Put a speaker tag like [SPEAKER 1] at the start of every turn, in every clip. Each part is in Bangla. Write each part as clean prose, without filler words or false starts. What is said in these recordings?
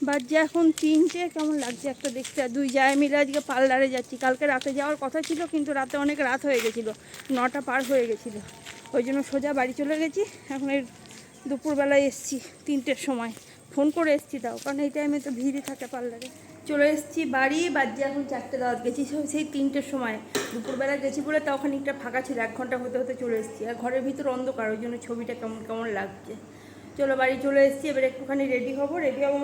[SPEAKER 1] বাজে এখন 3টে। কেমন লাগছে একটা দেখতে। আর দুই জায়গা মিলে আজকে পার্লারে যাচ্ছি। কালকে রাতে যাওয়ার কথা ছিল, কিন্তু রাতে অনেক রাত হয়ে গেছিলো, 9টা পার হয়ে গেছিলো। ওই জন্য সোজা বাড়ি চলে গেছি। এখন এই দুপুরবেলায় এসছি 3টের সময়। ফোন করে এসছি তাও, কারণ এই টাইমে তো ভিড়ই থাকে পার্লারে। চলে এসেছি বাড়ি। বাজে এখন 4টে 10। গেছি সেই 3টের সময়। দুপুরবেলা গেছি বলে তাও খানিকটা ফাঁকা ছিল, 1 ঘন্টা হতে হতে চলে এসেছি। আর ঘরের ভিতর অন্ধকার, ওই জন্য ছবিটা কেমন কেমন লাগছে। চলো বাড়ি চলে এসেছি। এবার একটুখানি রেডি হবো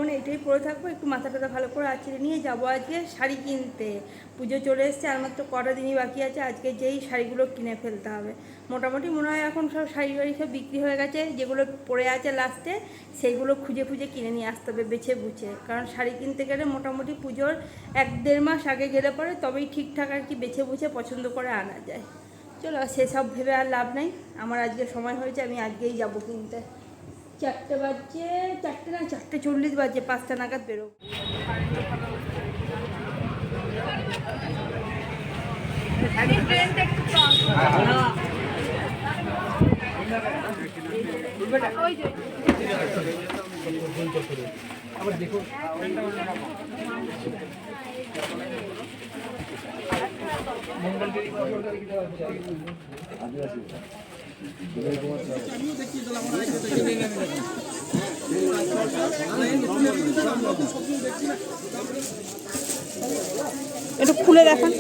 [SPEAKER 1] মানে এটাই পরে থাকবো। একটু মাথা টাথা ভালো করে আঁচড়ে নিয়ে যাবো আজকে শাড়ি কিনতে। পুজো চলে এসছে, আর মাত্র কটা দিনই বাকি আছে। আজকে যেই শাড়িগুলো কিনে ফেলতে হবে। মোটামুটি মনে হয় এখন সব শাড়ি বাড়ি সব বিক্রি হয়ে গেছে। যেগুলো পরে আছে লাস্টে সেইগুলো খুঁজে খুঁজে কিনে নিয়ে আসতে হবে, বেছে বুঝে। কারণ শাড়ি কিনতে গেলে মোটামুটি পুজোর 1-1.5 মাস আগে গেলে পরে তবেই ঠিকঠাক আর কি বেছে বুঝে পছন্দ করে আনা যায়। চলো সেসব ভেবে আর লাভ নাই। আমার আজকে সময় হয়েছে, আমি আজকেই যাবো কিনতে। 4টে বাজছে, 4টে না 4:40 বাজছে। 5টা নাগাদ বেরোবো। দেখো একটু খুলে দেখান।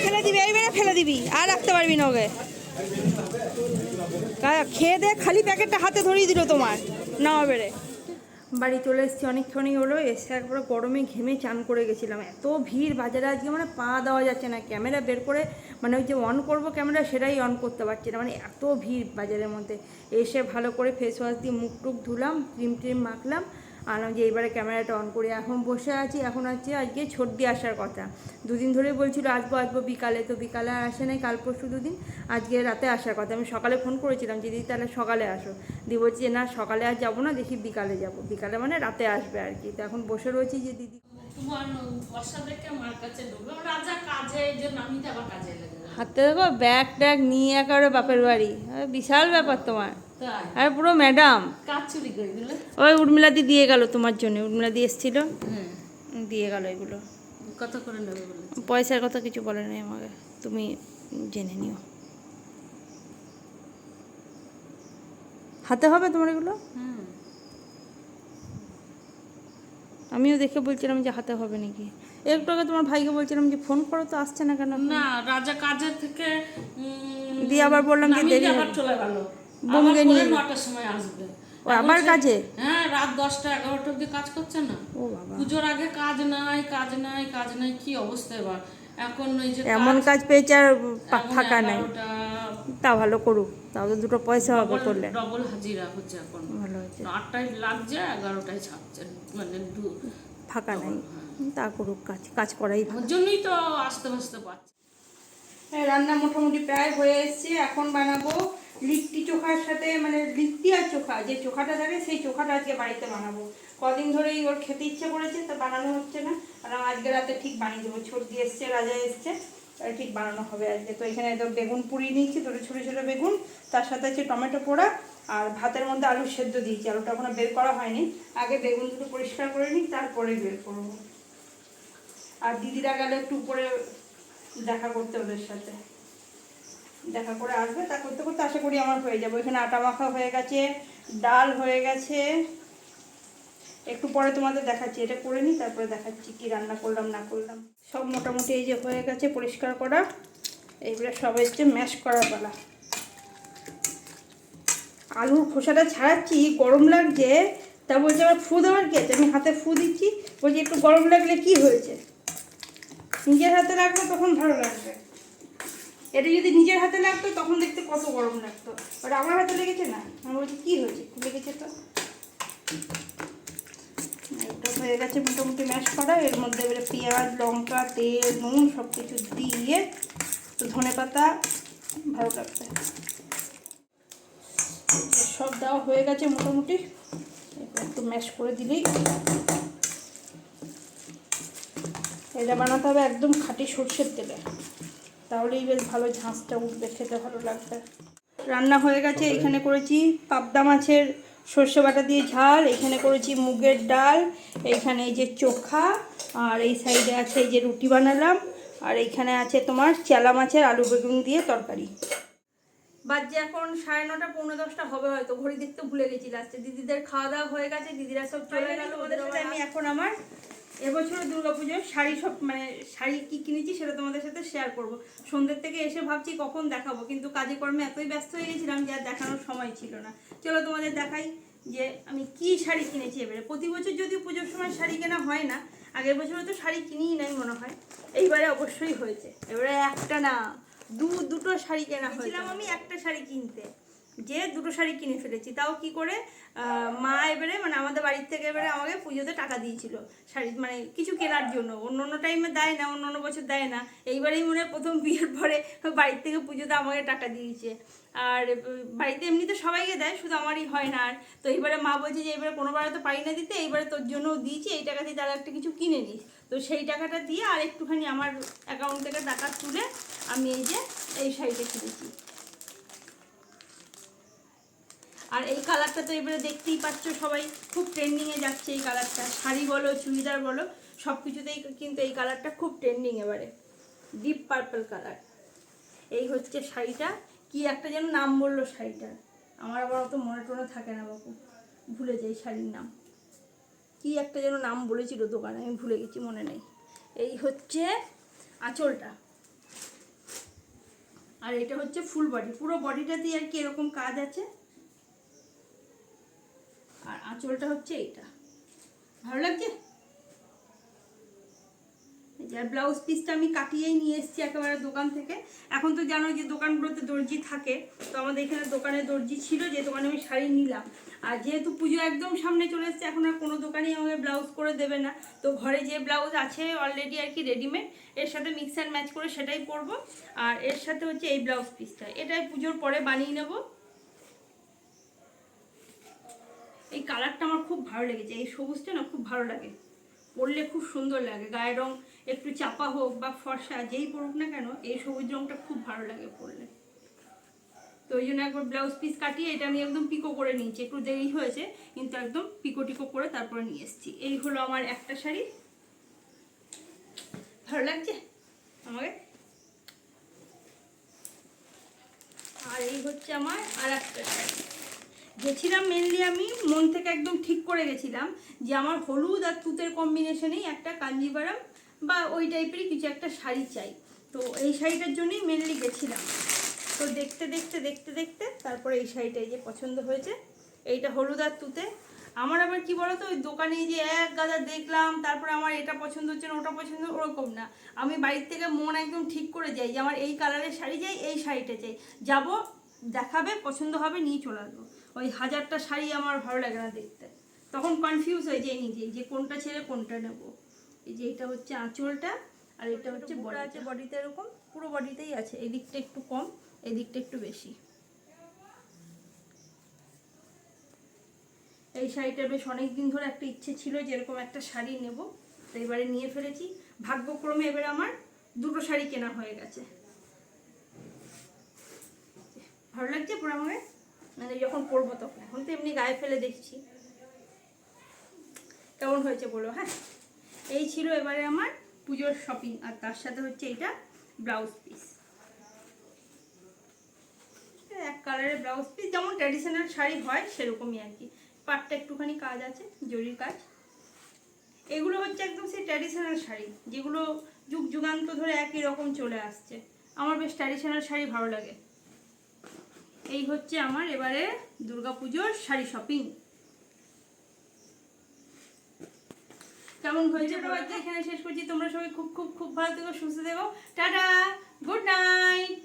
[SPEAKER 1] ফেলে দিবি, এইবারে ফেলে দিবি, আর রাখতে পারবি না ওকে। খেয়ে দে, খালি প্যাকেটটা হাতে ধরিয়ে দিল তোমার। নাও বেড়ে বাড়ি চলে এসেছি। অনেকক্ষণই হলো। এসে একবার গরমে ঘেমে চান করে গেছিলাম। এত ভিড় বাজারে আজকে, মানে পা দেওয়া যাচ্ছে না। ক্যামেরা বের করে মানে ওই যে অন করবো ক্যামেরা, সেটাই অন করতে পারছি না। মানে এত ভিড় বাজারের মধ্যে। এসে ভালো করে ফেস ওয়াশ দিয়ে মুখ টুক ধুলাম, ক্রিম ট্রিম মাখলাম, আর যে এইবারে ক্যামেরাটা অন করে এখন বসে আছি। এখন হচ্ছে আজকে ছর্দি আসার কথা। 2 দিন ধরে বলছিল আসবো বিকালে, তো বিকালে আর আসে নাই। কাল পরশু 2 দিন, আজকে রাতে আসার কথা। আমি সকালে ফোন করেছিলাম যে দিদি তাহলে সকালে আসো। দিয়ে বলছি যে না, সকালে আর যাবো না, দেখি বিকালে যাবো। বিকালে মানে রাতে আসবে আর কি। তো এখন বসে রয়েছি যে দিদি হাতে দেখো ব্যাগ ট্যাগ নিয়ে একেবারে বাপের বাড়ি। বিশাল ব্যাপার তোমার। আর পুরো ম্যাডাম। ওই উর্মিলাদি দিয়ে গেল তোমার জন্য। উর্মিলাদি এসেছিল, দিয়ে গেল এগুলো। কত করে নেবে? পয়সার কথা কিছু বলে নাই আমাকে, তুমি জেনে নিও। হাতে হবে তোমার এগুলো? আমিও দেখে বলছিলাম যে হাতে হবে নাকি। একটু আগে তোমার ভাইকে বলছিলাম যে ফোন করো, তো আসছে না কেন?
[SPEAKER 2] না, রাজা কাজের থেকে
[SPEAKER 1] দিয়ে আবার বললাম যে দেরি
[SPEAKER 2] আবার চলে গেল।
[SPEAKER 1] বোমকে নিয়ে
[SPEAKER 2] 9টার সময় আসবে।
[SPEAKER 1] ও আবার কাজে?
[SPEAKER 2] হ্যাঁ, রাত 10টা 11টা অবধি কাজ করছে না।
[SPEAKER 1] ও বাবা,
[SPEAKER 2] পুজোর আগে কাজ নাই, কি অবস্থা এবার। এখন ওই যে
[SPEAKER 1] এমন কাজ পেয়েছে আর ফাঁকা নাই। তা ভালো করুক, তাও তো 2টো পয়সা হবে করলে।
[SPEAKER 2] ডবল হাজিরা হচ্ছে এখন। ভালো হচ্ছে। 8টায় লাগছে, 11টায় ছাড়ছে, মানে
[SPEAKER 1] ফাঁকা নাই। তা করুক, কাজ করাই ভালো।
[SPEAKER 2] ওর জন্যই তো আস্তে আস্তে পাচ্ছে।
[SPEAKER 1] রান্না মোটামুটি প্রায় হয়ে এসছে। এখন বানাবো লিট্টি চোখার সাথে, মানে লিট্টি আর চোখা, যে চোখাটা থাকে সেই চোখাটা আজকে বাড়িতে বানাবো। কদিন ধরেই ওর খেতে ইচ্ছে করেছে, তা বানানো হচ্ছে না। আর আজকে রাতে ঠিক বানিয়ে দেবো। ছর্দি এসছে, রাজা এসছে, ঠিক বানানো হবে আজকে। তো এখানে তো বেগুন পুড়িয়ে নিয়েছি, ছোটো ছোটো বেগুন, তার সাথে হচ্ছে টমেটো পোড়া, আর ভাতের মধ্যে আলু সেদ্ধ দিয়েছি। আলুটা এখনো বের করা হয়নি। আগে বেগুন দুটো পরিষ্কার করে নিই, তারপরে বের করবো। আর দিদিরা গেলে একটু উপরে দেখা করতে, ওদের সাথে দেখা করে আসবে। তা করতে করতে আশা করি আমার হয়ে যাবে। এখানে আটা মাখা হয়ে গেছে, ডাল হয়ে গেছে। একটু পরে তোমাদের দেখাচ্ছি, এটা করে নিই, তারপরে দেখাচ্ছি কি রান্না করলাম না করলাম। সব মোটামুটি এই যে হয়ে গেছে পরিষ্কার করা। এইবারে সব হচ্ছে ম্যাশ করার পালা। আলুর খোসাটা ছাড়াচ্ছি, গরম লাগছে। তা বলছে আবার ফু দেওয়ার কি আছে? আমি হাতে ফু দিচ্ছি, বলছি একটু গরম লাগলে কি হয়েছে? নিজের হাতে লাগবে তখন ভালো লাগবে। এটা যদি নিজের হাতে লাগতো তখন দেখতে কত গরম লাগতো। আর আমার হাতে লেগেছে না, আমি বলছি কী হয়েছে? লেগেছে তো। এটা হয়ে গেছে মোটামুটি ম্যাশ করা। এর মধ্যে এবারে পেঁয়াজ, লঙ্কা, তেল, নুন সব কিছু দিয়ে, তো ধনে পাতা ভালো লাগবে। সব দেওয়া হয়ে গেছে মোটামুটি। একটু ম্যাশ করে দিলেই এটা বানাতে হবে একদম খাঁটি সর্ষের তেলে, তাহলেই বেশ ভালো ঝাঁসটা উঠবে, খেতে ভালো লাগবে। রান্না হয়ে গেছে। এখানে করেছি পাবদা মাছের সর্ষে বাটা দিয়ে ঝাল, এখানে করেছি মুগের ডাল, এইখানে এই যে চোখা, আর এই সাইডে আছে এই যে রুটি বানালাম, আর এইখানে আছে তোমার চেলা মাছের আলু বেগুন দিয়ে তরকারি। বাজে এখন 9:30 পৌনে 10টা হবে হয়তো, ঘড়ি দেখতে ভুলে গেছি লাস্টে। দিদিদের খাওয়া দাওয়া হয়ে গেছে, দিদিরা সব চলে গেল। ওদের সাথে আমি এখন আমার এবছর দুর্গাপুজোর শাড়ি সব মানে শাড়ি কি কিনেছি সেটা তোমাদের সাথে শেয়ার করব। সন্ধ্যের থেকে এসে ভাবছি কখন দেখাবো, কিন্তু কাজে কর্মে এতই ব্যস্ত হয়ে গেছিলাম যে আর দেখানোর সময় ছিল না। চলো তোমাদের দেখাই যে আমি কি শাড়ি কিনেছি এবারে। প্রতি বছর যদিও পুজোর সময় শাড়ি কেনা হয় না, আগের বছরও তো শাড়ি কিনিই নাই মনে হয়, এইবারে অবশ্যই হয়েছে। এবারে একটা না দুটো শাড়ি কেনা হয়েছিল। আমি একটা শাড়ি কিনতে যে দুটো শাড়ি কিনে ফেলেছি, তাও কি করে মা এবারে মানে আমাদের বাড়ির থেকে এবারে আমাকে পুজোতে টাকা দিয়েছিল শাড়ি মানে কিছু কেনার জন্য। অন্য টাইমে দেয় না, অন্য বছর দেয় না, এইবারেই মনে হয় প্রথম বিয়ের পরে বাড়ির থেকে পুজোতে আমাকে টাকা দিয়েছে। আর বাড়িতে এমনিতে সবাইকে দেয়, শুধু আমারই হয় না। আর তো এইবারে মা বলছে যে এবারে কোনোবারে তো পারি না দিতে, এইবারে তোর জন্যও দিয়েছি, এই টাকা দিয়ে তারা একটা কিছু কিনে নিস। তো সেই টাকাটা দিয়ে আর একটুখানি আমার অ্যাকাউন্ট থেকে টাকা তুলে আমি এই যে এই শাড়িটা কিনেছি। আর এই কালারটা তো এবারে দেখতেই পাচ্ছ সবাই, খুব ট্রেন্ডিংয়ে যাচ্ছে এই কালারটা। শাড়ি বলো চুড়িদার বলো সব কিছুতেই কিন্তু এই কালারটা খুব ট্রেন্ডিং এবারে, ডিপ পার্পল কালার। এই হচ্ছে শাড়িটা, কি একটা যেন নাম বললো শাড়িটার, আমার আবার অত মনে টনে থাকে না বাবু, ভুলে যাই শাড়ির নাম। কি একটা যেন নাম বলেছিল দোকানে, আমি ভুলে গেছি, মনে নেই। এই হচ্ছে আঁচলটা, আর এটা হচ্ছে ফুল বডি, পুরো বডিটাতেই আর কি এরকম কাজ আছে। আর আঁচলটা হচ্ছে এইটা, ভালো লাগছে। আর ব্লাউজ পিসটা আমি কাটিয়েই নিয়ে এসেছি একেবারে দোকান থেকে। এখন তো জানো যে দোকানগুলোতে দর্জি থাকে, তো আমাদের এখানে দোকানে দর্জি ছিল যে দোকানে আমি শাড়ি নিলাম। আর যেহেতু পুজো একদম সামনে চলে এসছে, এখন আর কোনো দোকানেই আমাকে ব্লাউজ করে দেবে না। তো ঘরে যে ব্লাউজ আছে অলরেডি আর কি রেডিমেড, এর সাথে মিক্স অ্যান্ড ম্যাচ করে সেটাই পরবো। আর এর সাথে হচ্ছে এই ব্লাউজ পিসটা, এটাই পুজোর পরে বানিয়ে নেব। এই কালারটা আমার খুব ভালো লেগেছে, এই সবুজটা না খুব ভালো লাগে, পরলে খুব সুন্দর লাগে। গায়ের রং একটু চাপা হোক বা ফর্সা যেই পরুক না কেন, এই সবুজ রংটা খুব ভালো লাগে পরলে। তো ওই জন্য একবার ব্লাউজ পিস কাটিয়ে এটা আমি একদম পিকো করে নিয়েছি, একটু দেরি হয়েছে কিন্তু একদম পিকো টিকো করে তারপরে নিয়ে এসেছি। এই হলো আমার একটা শাড়ি, ভালো লাগছে আমাকে। আর এই হচ্ছে আমার আর একটা শাড়ি। গেছিলাম মেনলি আমি মন থেকে একদম ঠিক করে গেছিলাম যে আমার হলুদ আর তুতের কম্বিনেশনেই একটা কাঞ্জিভারাম বা ওই টাইপেরই কিছু একটা শাড়ি চাই। তো এই শাড়িটার জন্যই মেনলি গেছিলাম। তো দেখতে দেখতে দেখতে দেখতে তারপরে এই শাড়িটাই যে পছন্দ হয়েছে, এইটা হলুদ আর তুতে। আমার আবার কি বলতো, ওই দোকানে যে এক গাদা দেখলাম তারপরে আমার এটা পছন্দ হচ্ছে না ওটা পছন্দ, ওরকম না। আমি বাড়ির থেকে মন একদম ঠিক করে যাই যে আমার এই কালারের শাড়ি চাই, এই শাড়িটা চাই, যাবো দেখাবে পছন্দ হবে নিয়ে চলে আসবো। ওই হাজারটা শাড়ি আমার ভালো লাগে না দেখতে, তখন কনফিউজ হয়ে যায় নিজেই যে কোনটা ছেড়ে কোনটা নেব। এই যে এটা হচ্ছে আঁচলটা, আর এটা হচ্ছে বড় আছে, বডিতে এরকম পুরো বডিতেই আছে, এই দিকটা একটু কম এই দিকটা একটু বেশি। এই শাড়িটা বেশ অনেক দিন ধরে একটা ইচ্ছে ছিল যে এরকম একটা শাড়ি নেব, তো এবারে নিয়ে ফেলেছি। ভাগ্যক্রমে এবারে আমার দুটো শাড়ি কেনা হয়ে গেছে। ভালো লাগছে পুরো আমাকে, মানে যখন পরবো তখন, এখন তো এমনি গায়ে ফেলে দেখছি কেমন হয়েছে বলো। হ্যাঁ, এই ছিল এবারে আমার পুজোর শপিং, আর তার সাথে হচ্ছে এইটা ব্লাউজ পিস, এক কালারের ব্লাউজ পিস, যেমন ট্র্যাডিশনাল শাড়ি হয় সেরকমই আর কি। পাটটা একটুখানি কাজ আছে, জরির কাজ। এগুলো হচ্ছে একদম সেই ট্র্যাডিশনাল শাড়ি যেগুলো যুগ যুগান্ত ধরে একই রকম চলে আসছে। আমার বেশ ট্র্যাডিশনাল শাড়ি ভালো লাগে। এই হচ্ছে আমার এবারে দুর্গাপুজোর শাড়ি শপিং। কেমন হয়েছে এখানে শেষ করছি। তোমরা সবাই খুব খুব খুব ভালো থেকো, সুস্থ থেকো। Tata, good night.